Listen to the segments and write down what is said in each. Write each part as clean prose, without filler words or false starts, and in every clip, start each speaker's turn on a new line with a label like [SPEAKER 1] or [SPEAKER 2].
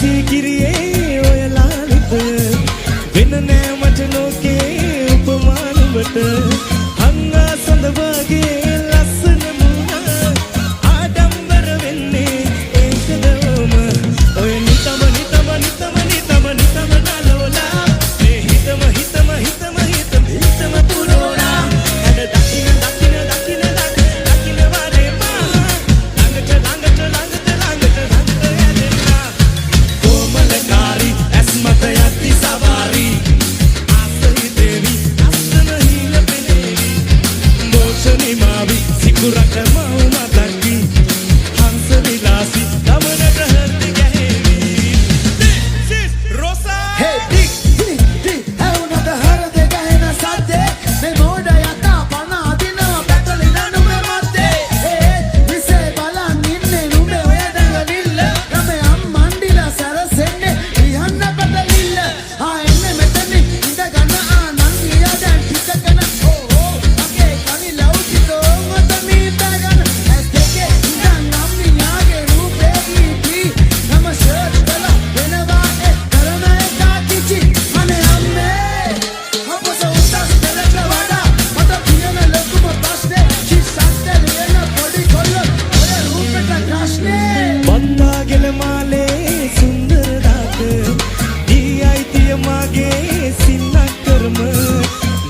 [SPEAKER 1] සීකිරියේ ඔයලා ලිප වෙන නෑ මට ලෝකේ උපමානවට හංගා සඳ වගේ ලස්සන මුණ ආඩම්බර වෙන්නේ ඒකද ඔම ඔය නිතම නලවලා මේ හිතම පුරෝනා හැඩ දකින්න වරේ මා ළඟට යදෙන්නා කොමලකාරී ඇස් මත යති සවාරි ආසයි දේවි අස්සන හිල පෙනේවි මෝෂනි මාවි සිකුරට මව මතකි හංස විලාසි ගමනට හෘද ගැහෙවි This is Rosa
[SPEAKER 2] Hey dig හැවුනද හරද ගහන සද්දේ මේ මෝඩ යතා පන අදිනවා පැටලින නුඹේ මැද්දේ විසේ බලන් ඉන්නේ නුඹේ ඔය දඟලිල්ල ගමේ අම්මන්ඩිලා සරසෙන්නේ ඉහන්න පැටලිල්ල එන්නේ මෙතන ඉඳ ගන්න නංගියා දැන් ටිකකන මගේ කනි ලව්කිතෝ මත මීතගන ඇස් දෙකේ ඉඳන් අම්මියාගේ රූපේ දීපි නම ෂර්ට් වල වෙනවා කරන එකා කිචි අනේ අම්මේ අපස උත්තස් දෙලට වඩා මට තියෙන ලොකුම ප්‍රශ්නේ කිස්සත් දෙන පොඩි කොල්ල ඔය රූපෙට ප්‍රශ්නේ
[SPEAKER 1] බන්දාගෙල මාලේ සුන්දර දාත දී අයිතිය මාගේ සින්නක් කරම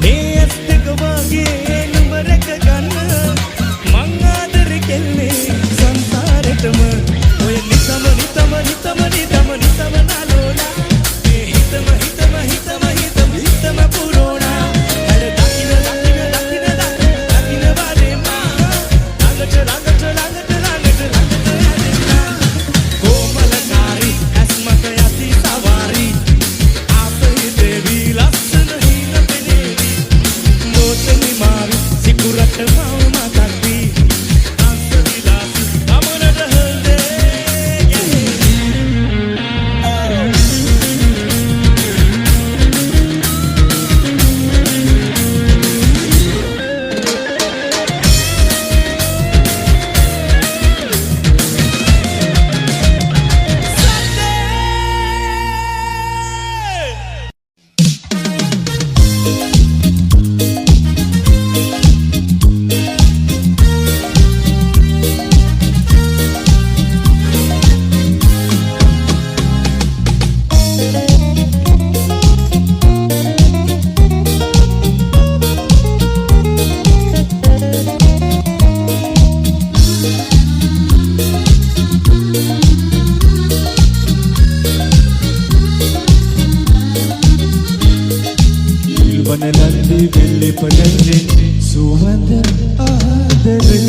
[SPEAKER 1] මේ ඇස් දෙක වගේ නුඹ රැක ගන්න මං ආදරෙ කෙල්ලේ සංසාරෙටම ඔය නිතම නලෝලා මේ හිතම පුරෝනා හැඩ දකින්න වරේ මා ළඟට යදෙන්නා කොමලකාරී ඇස් මත යති සවාරි ආසයි දේවි ලස්සන හිල පෙනේවි මෝෂනි මාවි සිකුරට මව මතකි හංස විලාසි ගමනට හෘද ගැහෙවි
[SPEAKER 3] වනලන්දි වෙල්ලි පඩන්නේ සුවඳ ආදරේ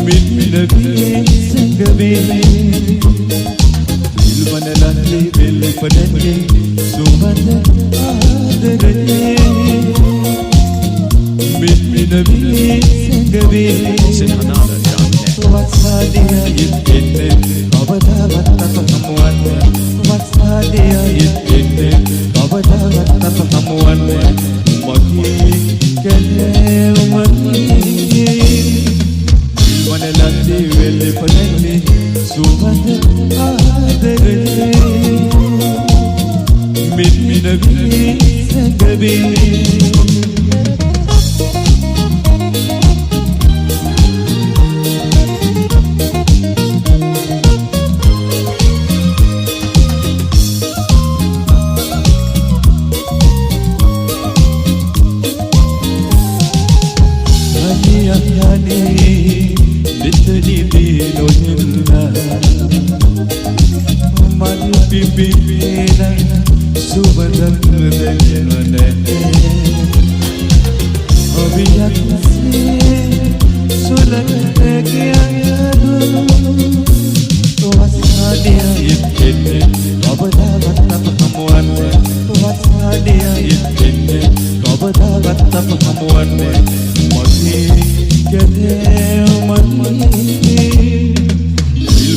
[SPEAKER 3] මිත්මිනවියේ සංගවේ වනලන්දි වෙල්ලි පඩන්නේ සුවඳ ආදරේ මිත්මිනවියේ සංගවේ වත්සාදියා ඉන්නේ අවදාවත් අපහමුවන්නේ වත්සාදියා ඉන්නේ අවදාවත් අපහමුවන්නේ මගේ කැලේ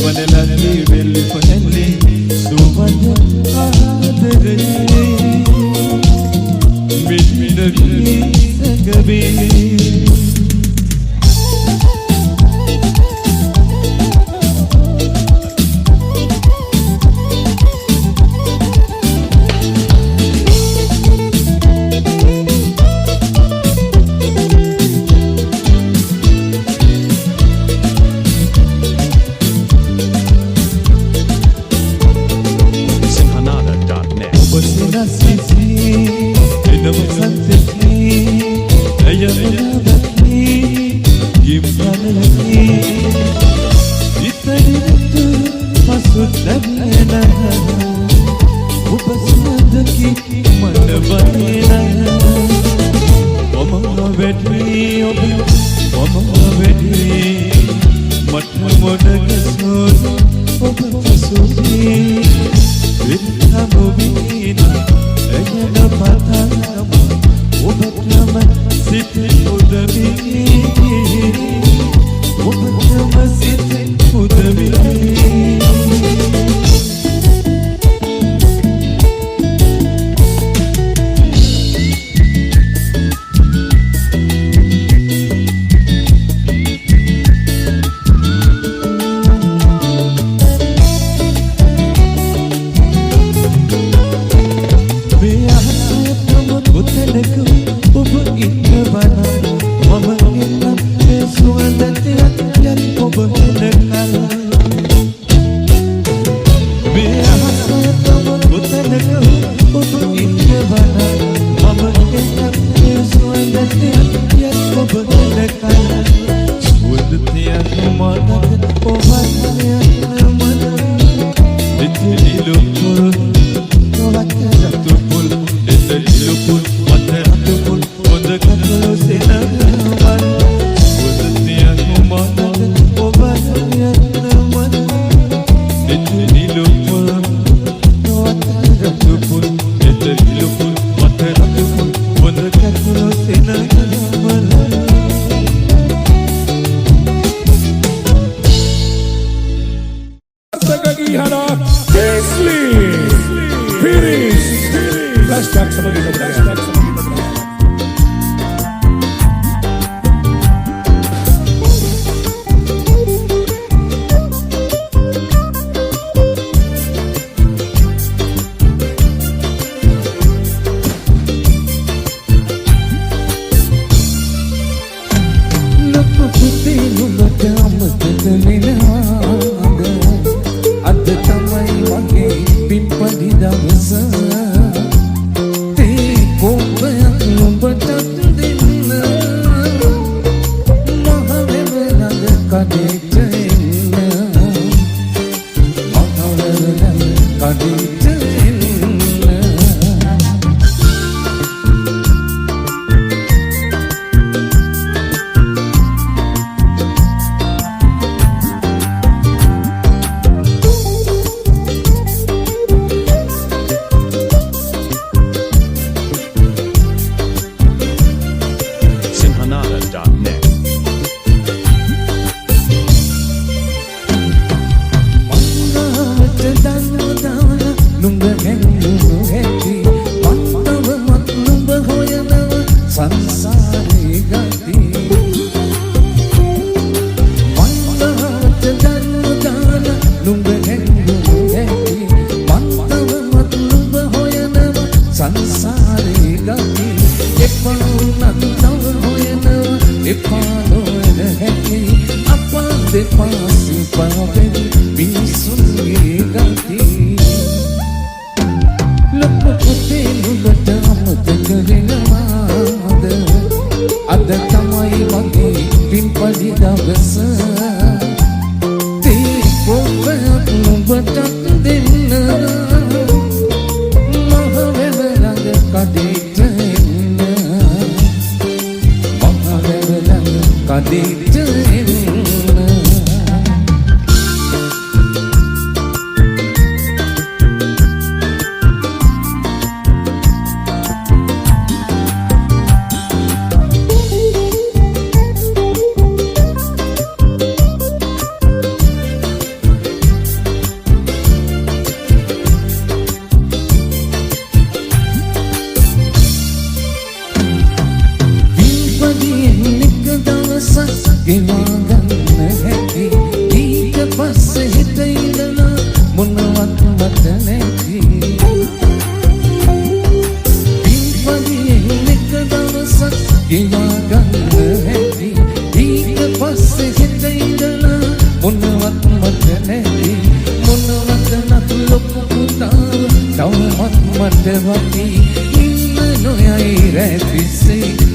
[SPEAKER 3] වනලන්දි වෙල්ලි පඩන්නේ සුවඳ ආදරේ මිත්මිනවියේ සංගවේ මසුත් ලැබෙනා ඔබ සුවඳකි මන වදිනා ඔම වැඩි ඔබ ඔම වැඩි මට මොඩ ගසොත් ඔබ පසුදී විතම විනා එන පතනම ඔබටම සිතේ උදවි ඔබටම සිතේ උදවි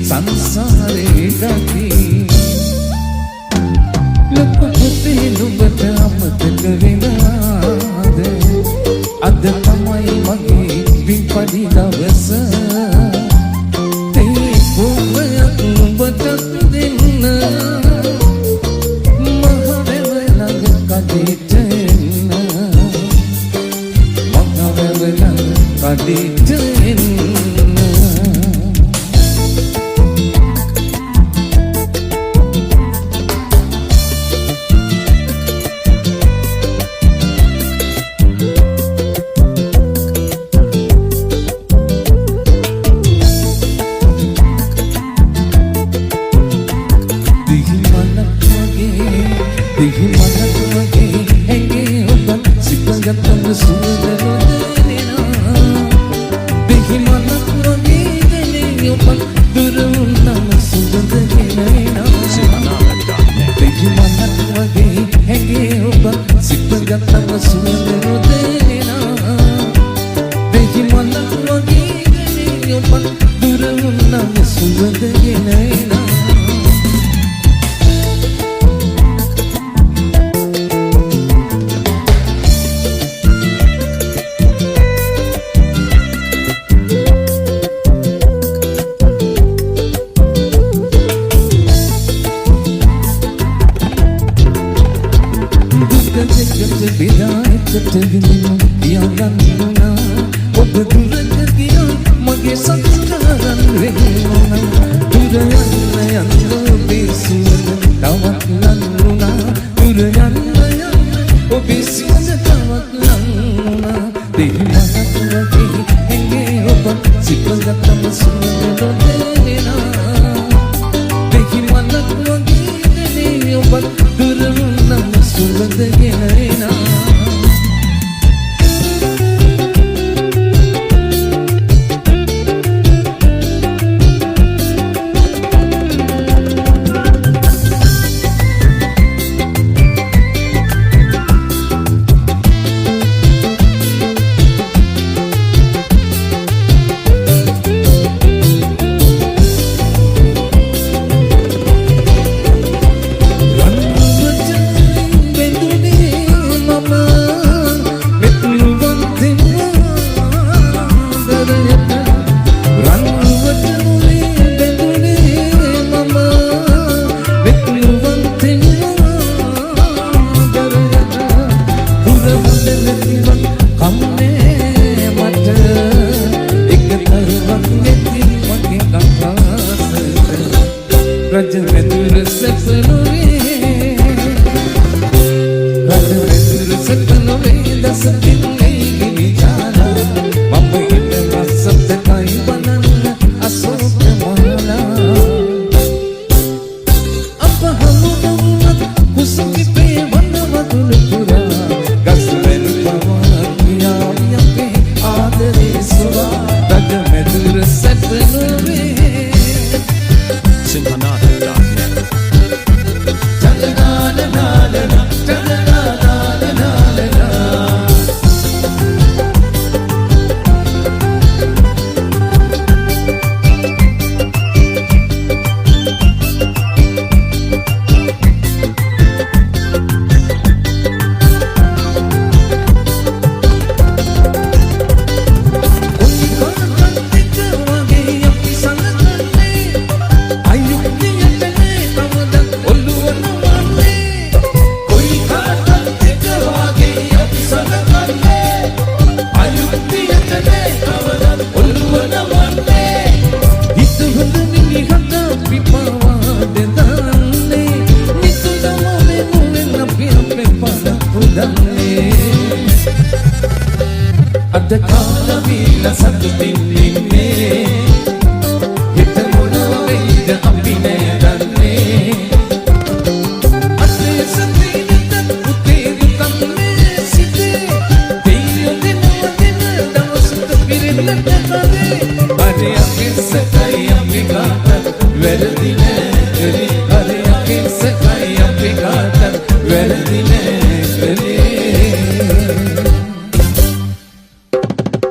[SPEAKER 2] සංසාරේ ගති ලොකු පුතේ නුඹට අමතක වෙනවා
[SPEAKER 3] පිපඩි දවස තේ කොබයක් නුඹට දෙන්න මහවැව ළඟ කඩේට එන්න මහවැව ළඟ කඩේට එන්න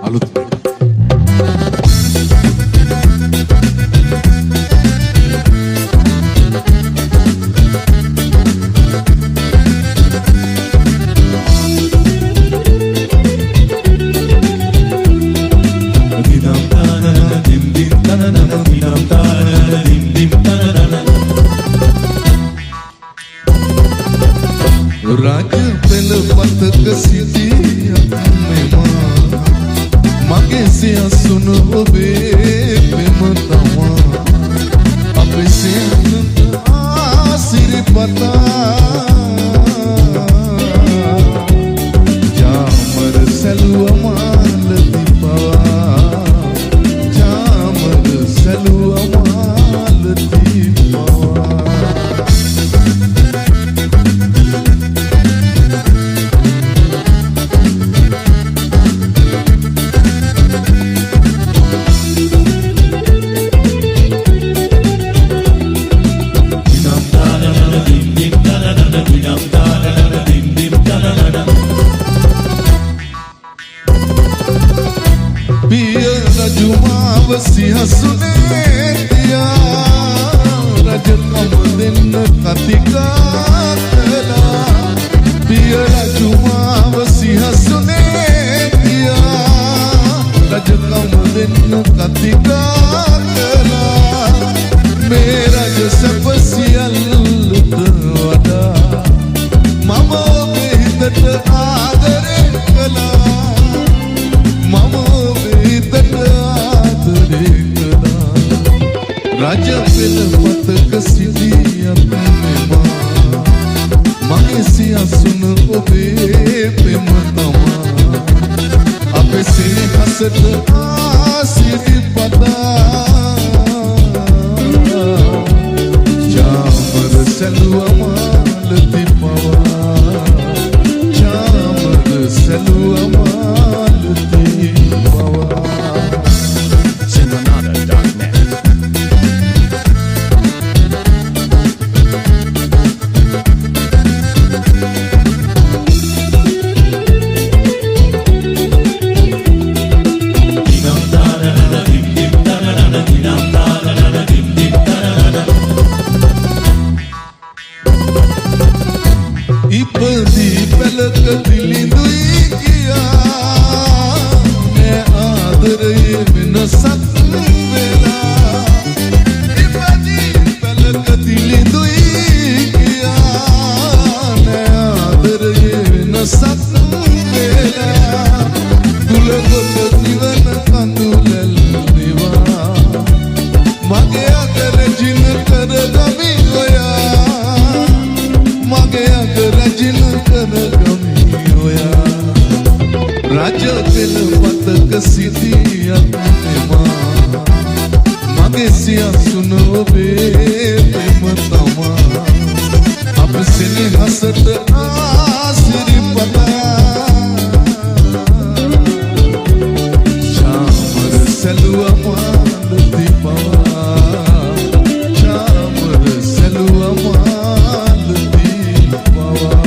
[SPEAKER 4] අලුත් සියසුන ඔබේ පෙම තමා අපේ සියසුනට ආසිරිපතා ජාමර සැලුවමාලති පවා ජාමර සැලුවමාලති පවා සිහසුනේ තියා රජකම දෙන්න කතිකා කළා පිය රජුමාව සිහසුනේ තියා රජකම දෙන්න කතිකා කළා මේ රජ සැප සියල්ලට වඩා මම ඔබේ හිතට ආදරේ කළා මම ඔබේ හිතට රජ පෙළ පතක සිටියත් මෙමා මගේ සියසුන ඔබේ පෙම තමා අපේ සිනහසට ආසිරිපතා ජාමර සැලුවමාලති පවා ජාමර සැලුවමාලති පවා ඉපදී පෙළක දිලිඳුයි කියා නෑ ආදරයේ වෙනසක් වෙලා ඉපදී පෙළක දිලිඳුයි කියා නෑ ආදරයේ වෙනසක් වෙලා කුලගොත දිවන කඳුලල් දිවා මගේ අතර ජින කරගමි ඔයා මගේ අතර ජින කරගමි ඔයා රජ පෙළ පතක සිටියත් මෙමා මගේ සියසුන ඔබේ පෙම තමා අප සෙනෙහසට ආසිරිපතා ජාමර සැලුවමාලති පවා ජාමර සැලුවමාලති පවා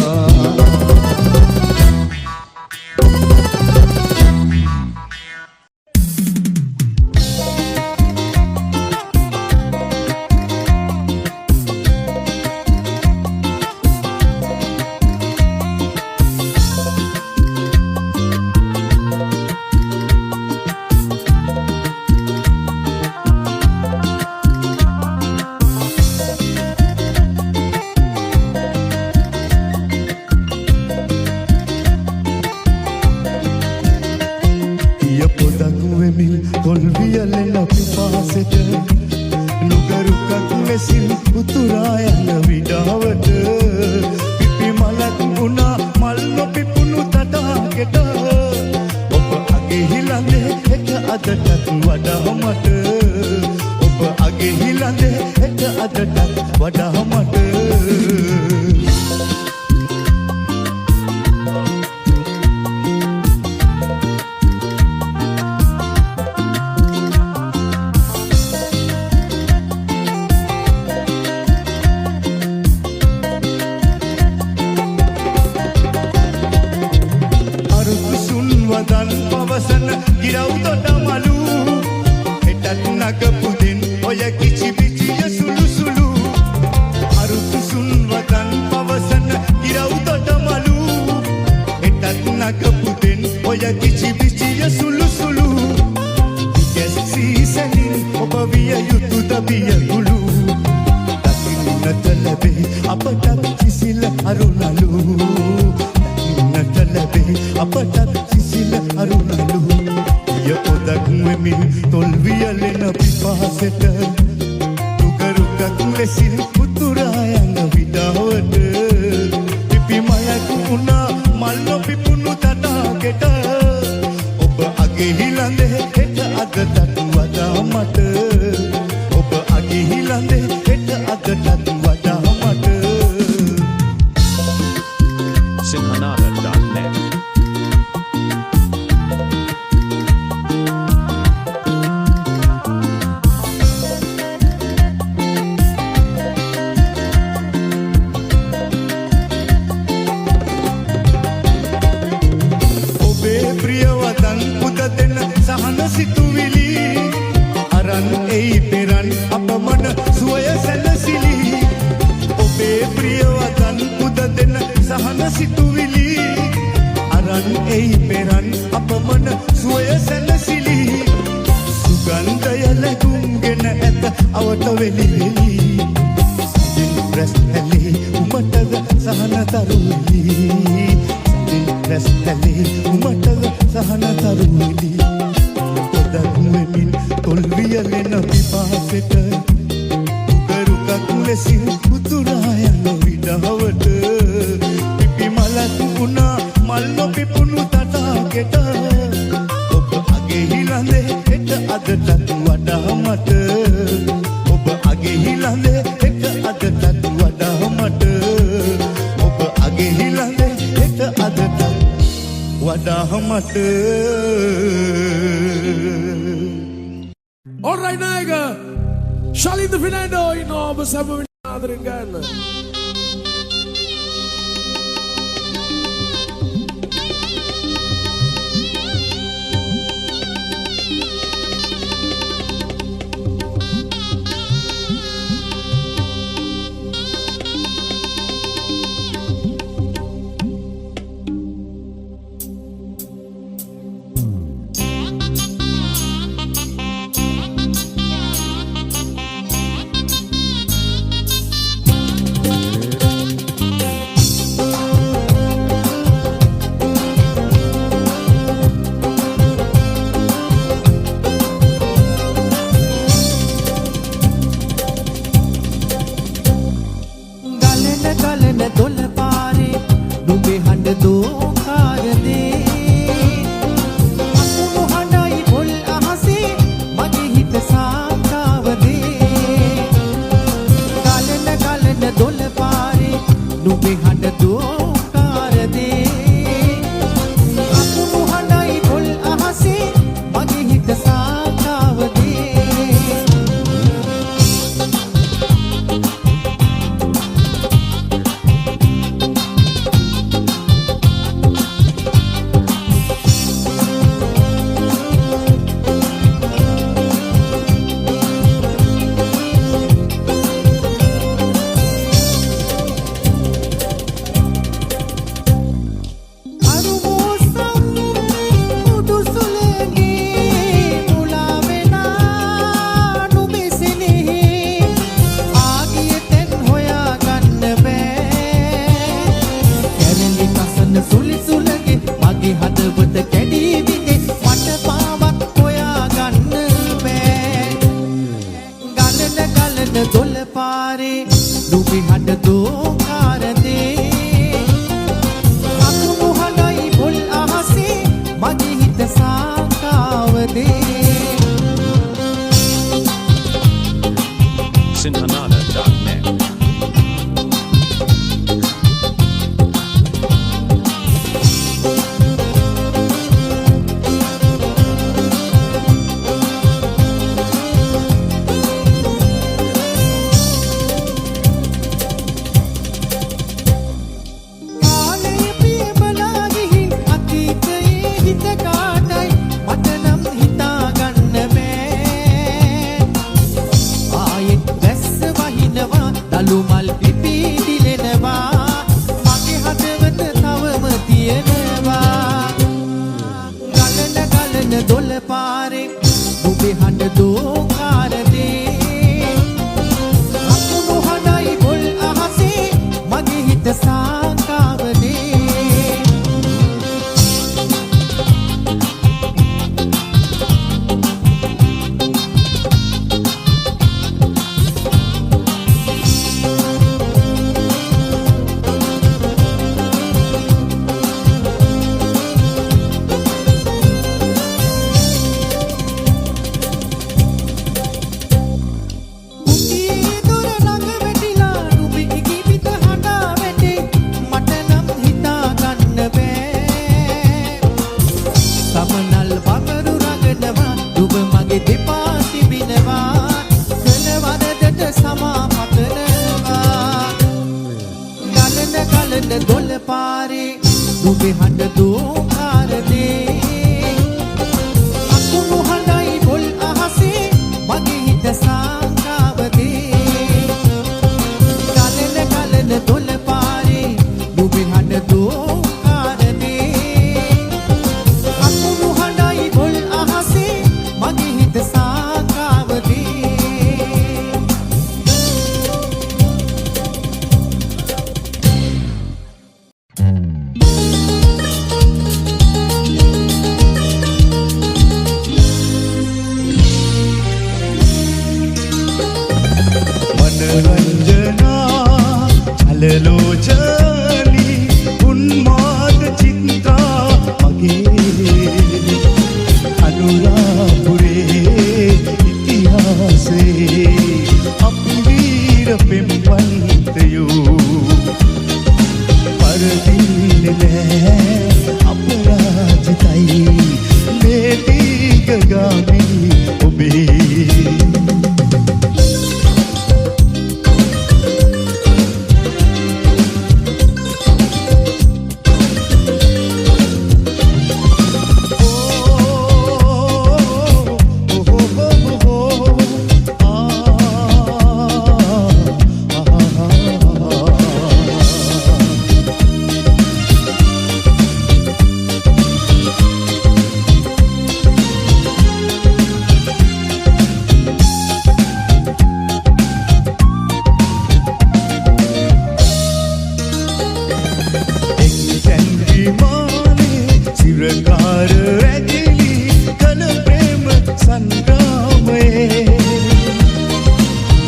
[SPEAKER 5] අපට සිසිල අරුණලු
[SPEAKER 1] සිය පොදක් වෙමින් තොල් වියලෙන පිපාසෙට රුකරුකක් ලෙසින් උතුරා යන විඩාවට පිපි මලක් වුණා මල් නොපිපුණු තටාකෙට ඔබ අගේ හිලඳේ හෙට අදටත් වඩා මට ඔබ අගේ හිලඳේ හෙට අදටත් වඩා මට
[SPEAKER 5] Simhanada.net
[SPEAKER 1] සිතුවිලි අරන් එයි පෙරන් අපමණ සුවය සැලසිලි ඔබේ ප්‍රිය වදන් පුද දෙන සහන සිතුවිලි අරන් එයි පෙරන් අපමණ සුවය සැලසිලි සුගන්ධය ලැබුම්ගෙන ඇත අවට වෙලි වෙලි සිතින් රැස් ඇලේ උමටද සහන තරුවිලි සිතින් රැස් ඇලේ උමටද සහන තරුවිලි තොල් වියලෙන පිපාසෙට රුකරුකක් ලෙසින් උතුරා යන විඩාවට පිපි මලක් වුණා මල් නොපිපුණු තටාකෙට ඔබ අගේ හිලඳේ හෙට අදටත් වඩා මට ඔබ අගේ හිලඳේ හෙට අදටත් වඩා මට ඔබ අගේ හිලඳේ හෙට අදටත් වඩා මට
[SPEAKER 6] All right, Niger. Charlene Fernando, you know, but some other in Ghana.
[SPEAKER 1] සුරකාර ඇගිලි කළ ප්‍රේම සංග්‍රාමයේ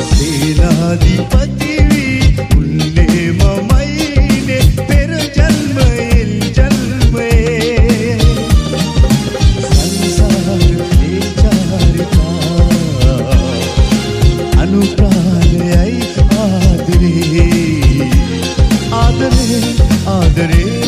[SPEAKER 1] සේනාධිපති වී උන්නේ මමයිනේ පෙර ජන්මයෙන් ජන්මයේ සංසාරේ චාරිකා අනුප්‍රාණයයි ආදරේ ආදරේ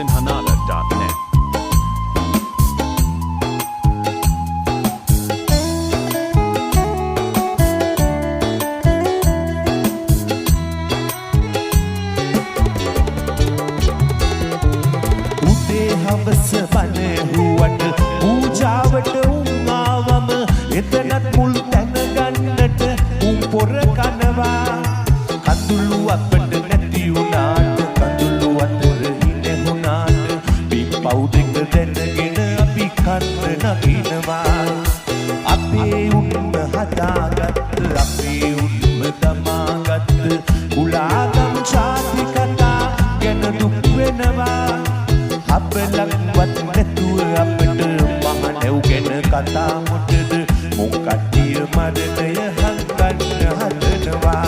[SPEAKER 5] sinhanada.net.
[SPEAKER 7] හවස වනහුවට පූජාවට උන්ආවම එතනත් මුල් තැන ගන්නට උන් පොර කනවා කඳුළු අපට නැති වුණාට හබලක්වත් නැතුව අපට මහනැව් ගැන කතා මොටද මුන් කට්ටිය මරණය හංගන්න හදනවා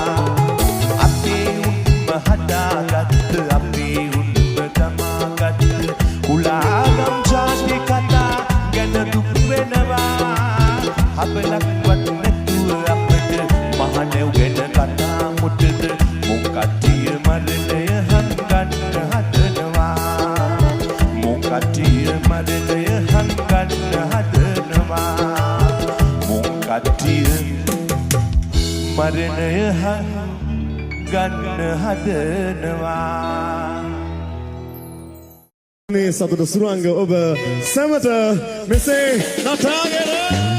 [SPEAKER 7] අපේ උන්ම හදාගත්ත අපේ උන්ම තමාගත්ත කුලාගම් ජාති කතා ගැන දුක් වෙනවා හබලක්වත් නැතුව අපට මහනැව් ගැන කතා මොටද මුන් කට්ටිය මරණය හංගන්න හදනවා මුන් කට්ටිය මරණය හංගන්න හදනවා මුන් කට්ටිය මරණය හංගන්න හදනවා
[SPEAKER 1] මේ සතුට සුරංග ඔබ සැමට මෙසේ නටාගෙන